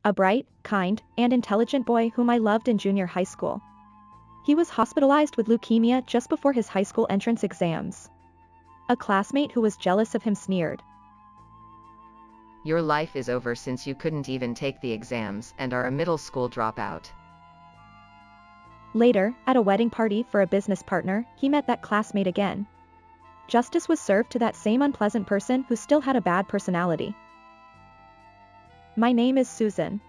a bright, kind, and intelligent boy whom I loved in junior high school. He was hospitalized with leukemia just before his high school entrance exams. A classmate who was jealous of him sneered. Your life is over since you couldn't even take the exams and are a middle school dropout. Later, at a wedding party for a business partner, he met that classmate again. Justice was served to that same unpleasant person who still had a bad personality. My name is Susan.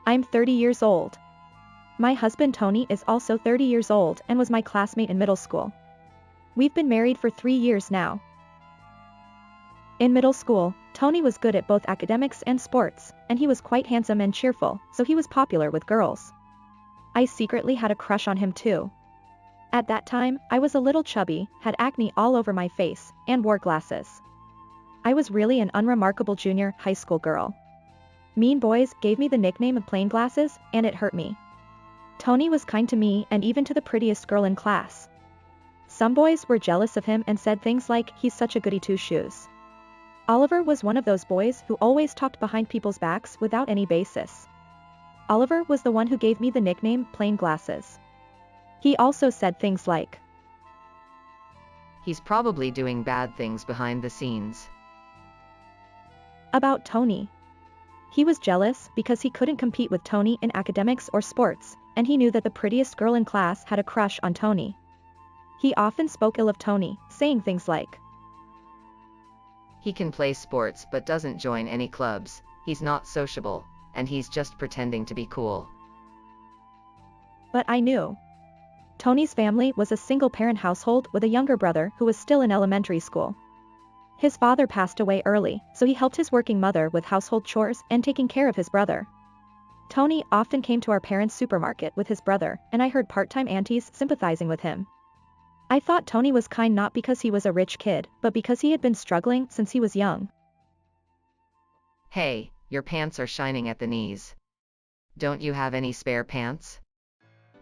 I'm 30 years old. My husband Tony is also 30 years old and was my classmate in middle school. We've been married for 3 years now. In middle school, Tony was good at both academics and sports, and he was quite handsome and cheerful, so he was popular with girls. I secretly had a crush on him too. At that time, I was a little chubby, had acne all over my face, and wore glasses. I was really an unremarkable junior high school girl. Mean boys gave me the nickname of plain glasses, and it hurt me. Tony was kind to me and even to the prettiest girl in class. Some boys were jealous of him and said things like, "He's such a goody two-shoes." Oliver was one of those boys who always talked behind people's backs without any basis. Oliver was the one who gave me the nickname plain glasses. He also said things like, "He's probably doing bad things behind the scenes." About Tony. He was jealous because he couldn't compete with Tony in academics or sports, and he knew that the prettiest girl in class had a crush on Tony. He often spoke ill of Tony, saying things like, "He can play sports but doesn't join any clubs, he's not sociable, and he's just pretending to be cool." But I knew. Tony's family was a single-parent household with a younger brother who was still in elementary school. His father passed away early, so he helped his working mother with household chores and taking care of his brother. Tony often came to our parents' supermarket with his brother, and I heard part-time aunties sympathizing with him. I thought Tony was kind not because he was a rich kid, but because he had been struggling since he was young. "Hey, your pants are shining at the knees. Don't you have any spare pants?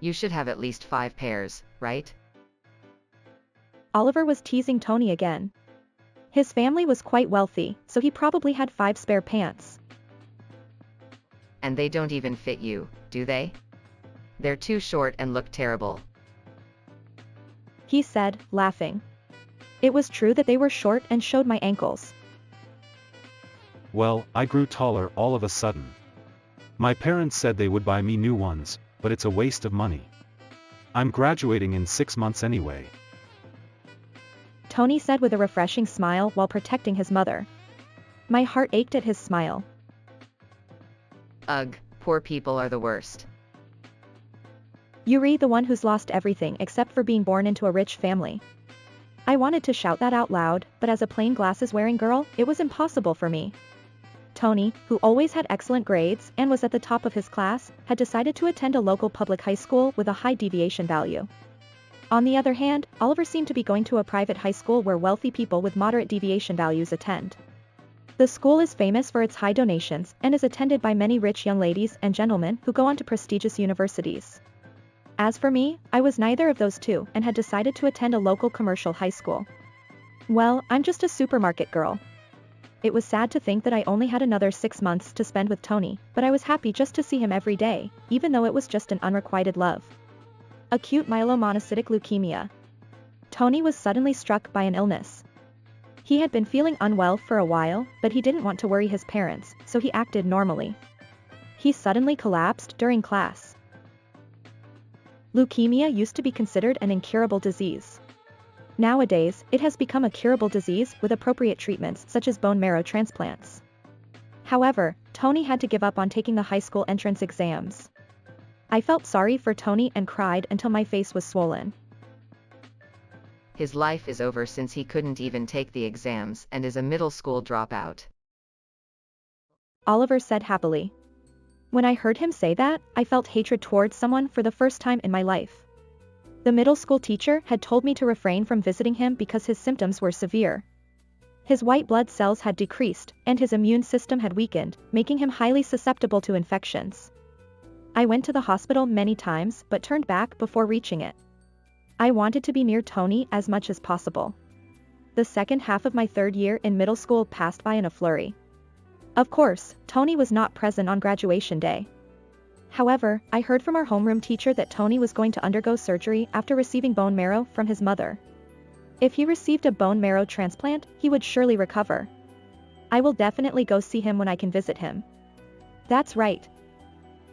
You should have at least 5 pairs, right?" Oliver was teasing Tony again. His family was quite wealthy, so he probably had 5 spare pants. "And they don't even fit you, do they? They're too short and look terrible," he said, laughing. It was true that they were short and showed my ankles. "Well, I grew taller all of a sudden. My parents said they would buy me new ones, but it's a waste of money. I'm graduating in 6 months anyway," Tony said with a refreshing smile while protecting his mother. My heart ached at his smile. Ugh, poor people are the worst. Yuri, the one who's lost everything except for being born into a rich family. I wanted to shout that out loud, but as a plain glasses-wearing girl, it was impossible for me. Tony, who always had excellent grades and was at the top of his class, had decided to attend a local public high school with a high deviation value. On the other hand, Oliver seemed to be going to a private high school where wealthy people with moderate deviation values attend. The school is famous for its high donations and is attended by many rich young ladies and gentlemen who go on to prestigious universities. As for me, I was neither of those two and had decided to attend a local commercial high school. Well, I'm just a supermarket girl. It was sad to think that I only had another 6 months to spend with Tony, but I was happy just to see him every day, even though it was just an unrequited love. Acute myelomonocytic leukemia. Tony was suddenly struck by an illness. He had been feeling unwell for a while, but he didn't want to worry his parents, so he acted normally. He suddenly collapsed during class. Leukemia used to be considered an incurable disease. Nowadays, it has become a curable disease with appropriate treatments such as bone marrow transplants. However, Tony had to give up on taking the high school entrance exams. I felt sorry for Tony and cried until my face was swollen. His life is over since he couldn't even take the exams and is a middle school dropout, Oliver said happily. When I heard him say that, I felt hatred towards someone for the first time in my life. The middle school teacher had told me to refrain from visiting him because his symptoms were severe. His white blood cells had decreased, and his immune system had weakened, making him highly susceptible to infections. I went to the hospital many times but turned back before reaching it. I wanted to be near Tony as much as possible. The second half of my 3rd year in middle school passed by in a flurry. Of course, Tony was not present on graduation day. However, I heard from our homeroom teacher that Tony was going to undergo surgery after receiving bone marrow from his mother. If he received a bone marrow transplant, he would surely recover. I will definitely go see him when I can visit him. That's right.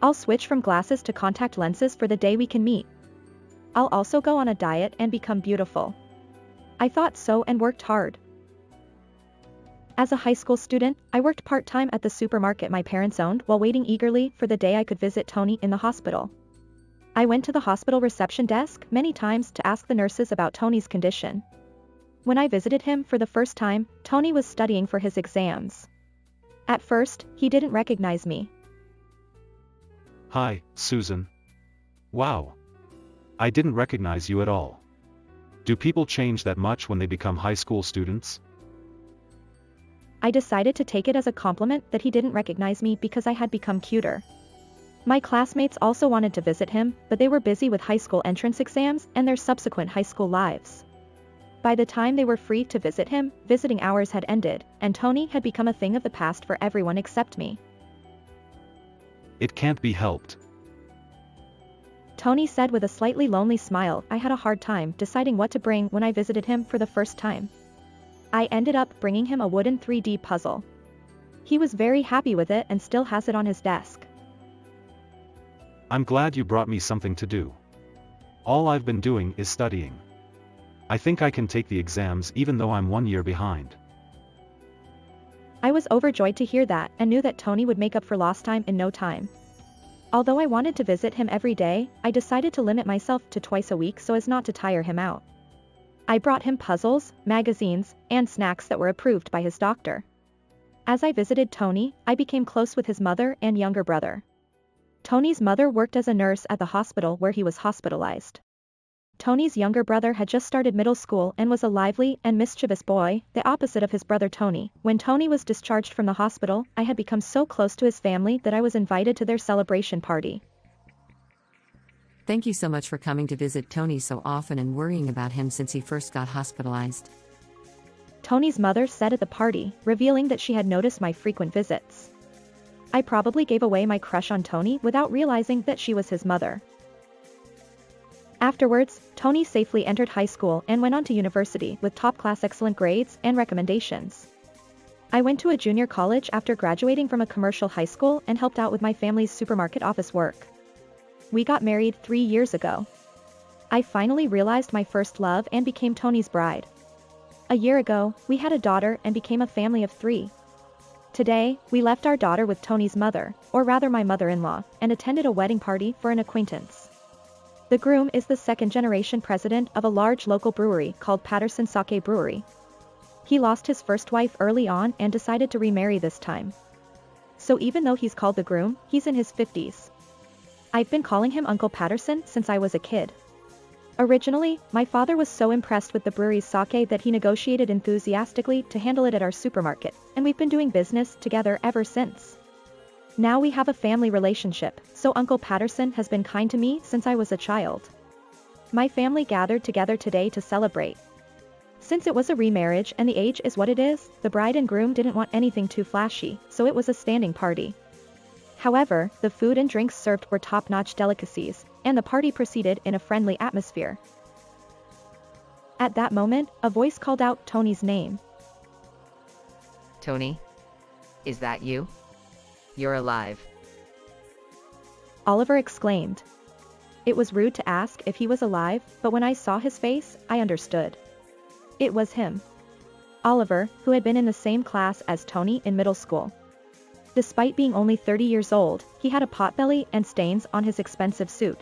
I'll switch from glasses to contact lenses for the day we can meet. I'll also go on a diet and become beautiful. I thought so and worked hard. As a high school student, I worked part-time at the supermarket my parents owned while waiting eagerly for the day I could visit Tony in the hospital. I went to the hospital reception desk many times to ask the nurses about Tony's condition. When I visited him for the first time, Tony was studying for his exams. At first, he didn't recognize me. Hi, Susan. Wow. I didn't recognize you at all. Do people change that much when they become high school students? I decided to take it as a compliment that he didn't recognize me because I had become cuter. My classmates also wanted to visit him, but they were busy with high school entrance exams and their subsequent high school lives. By the time they were free to visit him, visiting hours had ended, and Tony had become a thing of the past for everyone except me. It can't be helped. Tony said with a slightly lonely smile. I had a hard time deciding what to bring when I visited him for the first time. I ended up bringing him a wooden 3D puzzle. He was very happy with it and still has it on his desk. I'm glad you brought me something to do. All I've been doing is studying. I think I can take the exams even though I'm 1 year behind. I was overjoyed to hear that and knew that Tony would make up for lost time in no time. Although I wanted to visit him every day, I decided to limit myself to twice a week so as not to tire him out. I brought him puzzles, magazines, and snacks that were approved by his doctor. As I visited Tony, I became close with his mother and younger brother. Tony's mother worked as a nurse at the hospital where he was hospitalized. Tony's younger brother had just started middle school and was a lively and mischievous boy, the opposite of his brother Tony. When Tony was discharged from the hospital, I had become so close to his family that I was invited to their celebration party. Thank you so much for coming to visit Tony so often and worrying about him since he first got hospitalized. Tony's mother said at the party, revealing that she had noticed my frequent visits. I probably gave away my crush on Tony without realizing that she was his mother. Afterwards, Tony safely entered high school and went on to university with top-class excellent grades and recommendations. I went to a junior college after graduating from a commercial high school and helped out with my family's supermarket office work. We got married 3 years ago. I finally realized my first love and became Tony's bride. A year ago, we had a daughter and became a family of 3. Today, we left our daughter with Tony's mother, or rather my mother-in-law, and attended a wedding party for an acquaintance. The groom is the second-generation president of a large local brewery called Patterson Sake Brewery. He lost his first wife early on and decided to remarry this time. So even though he's called the groom, he's in his 50s. I've been calling him Uncle Patterson since I was a kid. Originally, my father was so impressed with the brewery's sake that he negotiated enthusiastically to handle it at our supermarket, and we've been doing business together ever since. Now we have a family relationship, so Uncle Patterson has been kind to me since I was a child. My family gathered together today to celebrate. Since it was a remarriage and the age is what it is, the bride and groom didn't want anything too flashy, so it was a standing party. However, the food and drinks served were top-notch delicacies, and the party proceeded in a friendly atmosphere. At that moment, a voice called out Tony's name. Tony? Is that you? You're alive. Oliver exclaimed. It was rude to ask if he was alive, but when I saw his face, I understood. It was him. Oliver, who had been in the same class as Tony in middle school. Despite being only 30 years old, he had a potbelly and stains on his expensive suit.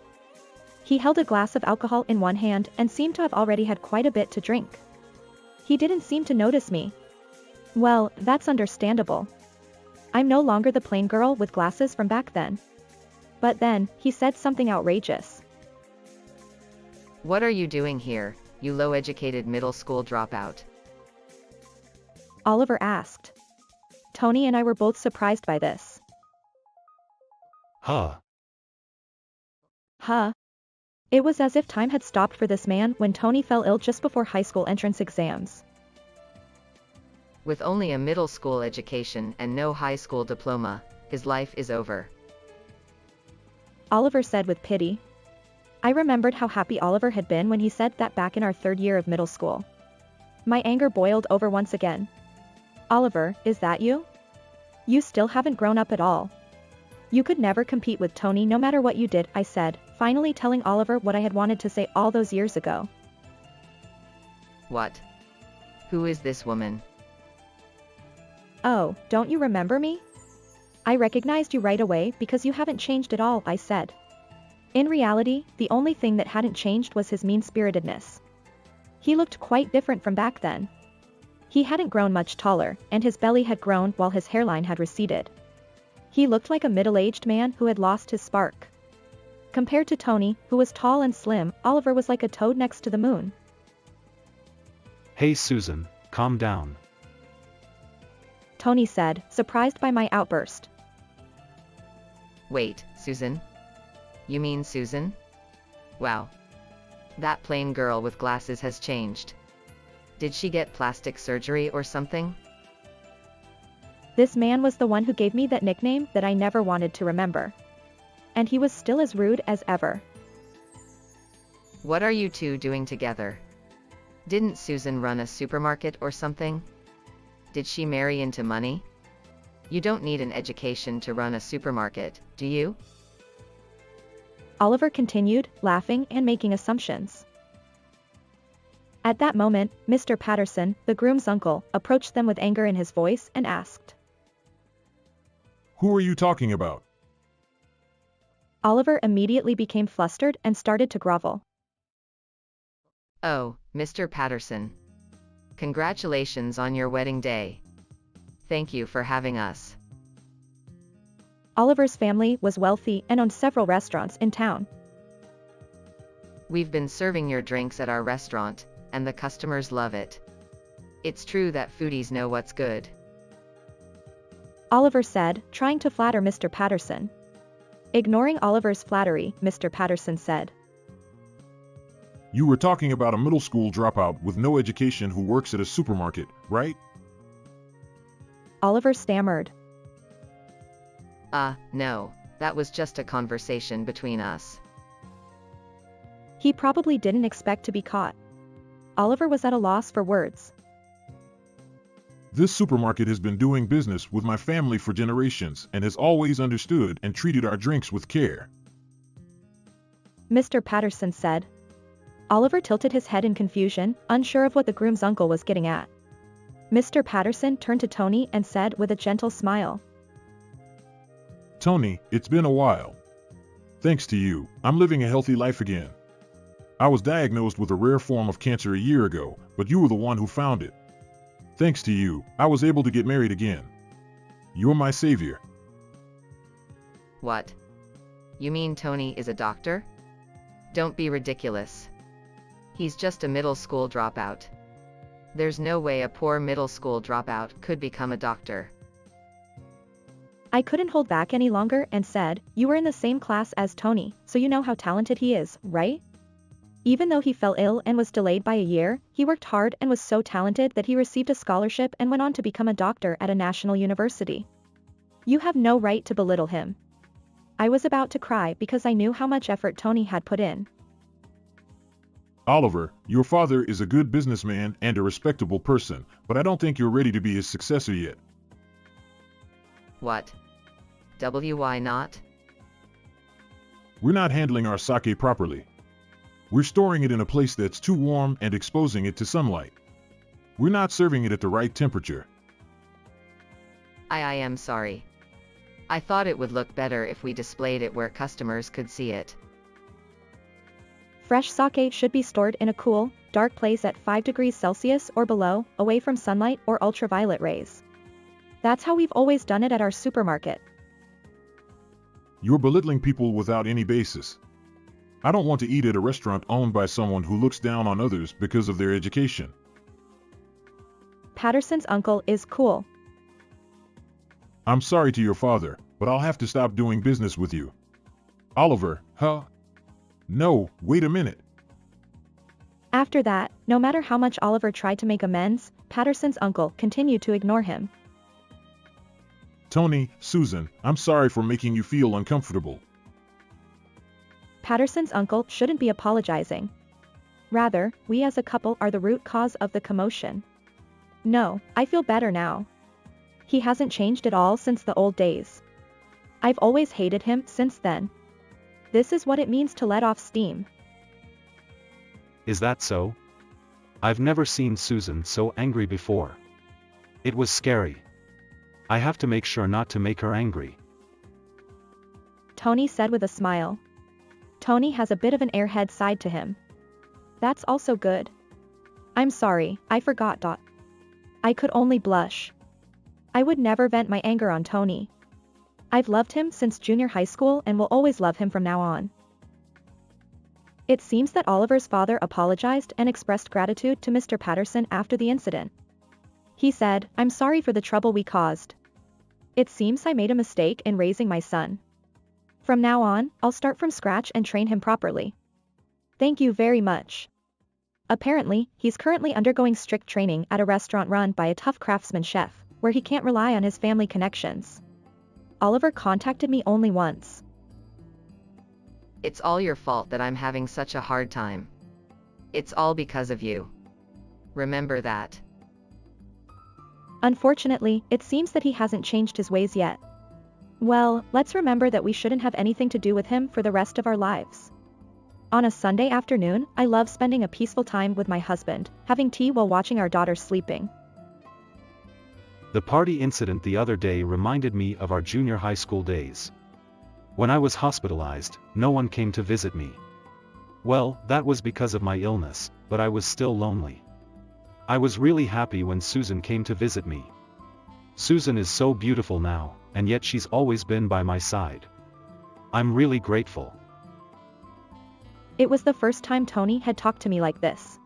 He held a glass of alcohol in one hand and seemed to have already had quite a bit to drink. He didn't seem to notice me. Well, that's understandable. I'm no longer the plain girl with glasses from back then. But then, he said something outrageous. What are you doing here, you low-educated middle school dropout? Oliver asked. Tony and I were both surprised by this. Huh. It was as if time had stopped for this man when Tony fell ill just before high school entrance exams. With only a middle school education and no high school diploma, his life is over. Oliver said with pity. I remembered how happy Oliver had been when he said that back in our 3rd year of middle school. My anger boiled over once again. Oliver, is that you? You still haven't grown up at all. You could never compete with Tony no matter what you did, I said, finally telling Oliver what I had wanted to say all those years ago. What? Who is this woman? Oh, don't you remember me? I recognized you right away because you haven't changed at all, I said. In reality, the only thing that hadn't changed was his mean-spiritedness. He looked quite different from back then. He hadn't grown much taller, and his belly had grown while his hairline had receded. He looked like a middle-aged man who had lost his spark. Compared to Tony, who was tall and slim, Oliver was like a toad next to the moon. Hey Susan, calm down. Tony said, surprised by my outburst. Wait, Susan? You mean Susan? Wow. That plain girl with glasses has changed. Did she get plastic surgery or something? This man was the one who gave me that nickname that I never wanted to remember. And he was still as rude as ever. What are you two doing together? Didn't Susan run a supermarket or something? Did she marry into money? You don't need an education to run a supermarket, do you? Oliver continued, laughing and making assumptions. At that moment, Mr. Patterson, the groom's uncle, approached them with anger in his voice and asked, Who are you talking about? Oliver immediately became flustered and started to grovel. Oh, Mr. Patterson. Congratulations on your wedding day. Thank you for having us. Oliver's family was wealthy and owned several restaurants in town. We've been serving your drinks at our restaurant, and the customers love it. It's true that foodies know what's good. Oliver said, trying to flatter Mr. Patterson. Ignoring Oliver's flattery, Mr. Patterson said, You were talking about a middle school dropout with no education who works at a supermarket, right? Oliver stammered. No, that was just a conversation between us. He probably didn't expect to be caught. Oliver was at a loss for words. This supermarket has been doing business with my family for generations and has always understood and treated our drinks with care. Mr. Patterson said. Oliver tilted his head in confusion, unsure of what the groom's uncle was getting at. Mr. Patterson turned to Tony and said with a gentle smile, Tony, it's been a while. Thanks to you, I'm living a healthy life again. I was diagnosed with a rare form of cancer a year ago, but you were the one who found it. Thanks to you, I was able to get married again. You're my savior. What? You mean Tony is a doctor? Don't be ridiculous. He's just a middle school dropout. There's no way a poor middle school dropout could become a doctor. I couldn't hold back any longer and said, You were in the same class as Tony, so you know how talented he is, right? Even though he fell ill and was delayed by a year, he worked hard and was so talented that he received a scholarship and went on to become a doctor at a national university. You have no right to belittle him. I was about to cry because I knew how much effort Tony had put in. Oliver, your father is a good businessman and a respectable person, but I don't think you're ready to be his successor yet. What? Why not? We're not handling our sake properly. We're storing it in a place that's too warm and exposing it to sunlight. We're not serving it at the right temperature. I am sorry. I thought it would look better if we displayed it where customers could see it. Fresh sake should be stored in a cool, dark place at 5 degrees Celsius or below, away from sunlight or ultraviolet rays. That's how we've always done it at our supermarket. You're belittling people without any basis. I don't want to eat at a restaurant owned by someone who looks down on others because of their education. Patterson's uncle is cool. I'm sorry to your father, but I'll have to stop doing business with you. Oliver, huh? No, wait a minute. After that, No matter how much Oliver tried to make amends, Patterson's uncle continued to ignore him. Tony, Susan, I'm sorry for making you feel uncomfortable. Patterson's uncle shouldn't be apologizing. Rather, we as a couple are the root cause of the commotion. No, I feel better now. He hasn't changed at all since the old days. I've always hated him since then. This is what it means to let off steam. Is that so? I've never seen Susan so angry before. It was scary. I have to make sure not to make her angry. Tony said with a smile. Tony has a bit of an airhead side to him. That's also good. I'm sorry, I forgot. I could only blush. I would never vent my anger on Tony. I've loved him since junior high school and will always love him from now on. It seems that Oliver's father apologized and expressed gratitude to Mr. Patterson after the incident. He said, "I'm sorry for the trouble we caused. It seems I made a mistake in raising my son. From now on, I'll start from scratch and train him properly. Thank you very much." Apparently, he's currently undergoing strict training at a restaurant run by a tough craftsman chef, where he can't rely on his family connections. Oliver contacted me only once. It's all your fault that I'm having such a hard time. It's all because of you. Remember that. Unfortunately, it seems that he hasn't changed his ways yet. Well, let's remember that we shouldn't have anything to do with him for the rest of our lives. On a Sunday afternoon, I love spending a peaceful time with my husband, having tea while watching our daughter sleeping. The party incident the other day reminded me of our junior high school days. When I was hospitalized, no one came to visit me. Well, that was because of my illness, but I was still lonely. I was really happy when Susan came to visit me. Susan is so beautiful now, and yet she's always been by my side. I'm really grateful. It was the first time Tony had talked to me like this.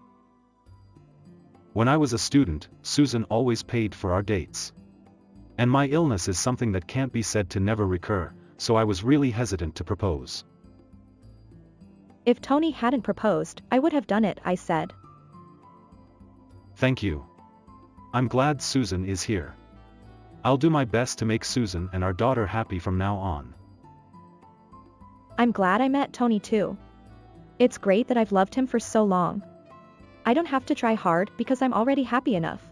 When I was a student, Susan always paid for our dates. And my illness is something that can't be said to never recur, so I was really hesitant to propose. If Tony hadn't proposed, I would have done it, I said. Thank you. I'm glad Susan is here. I'll do my best to make Susan and our daughter happy from now on. I'm glad I met Tony too. It's great that I've loved him for so long. I don't have to try hard because I'm already happy enough.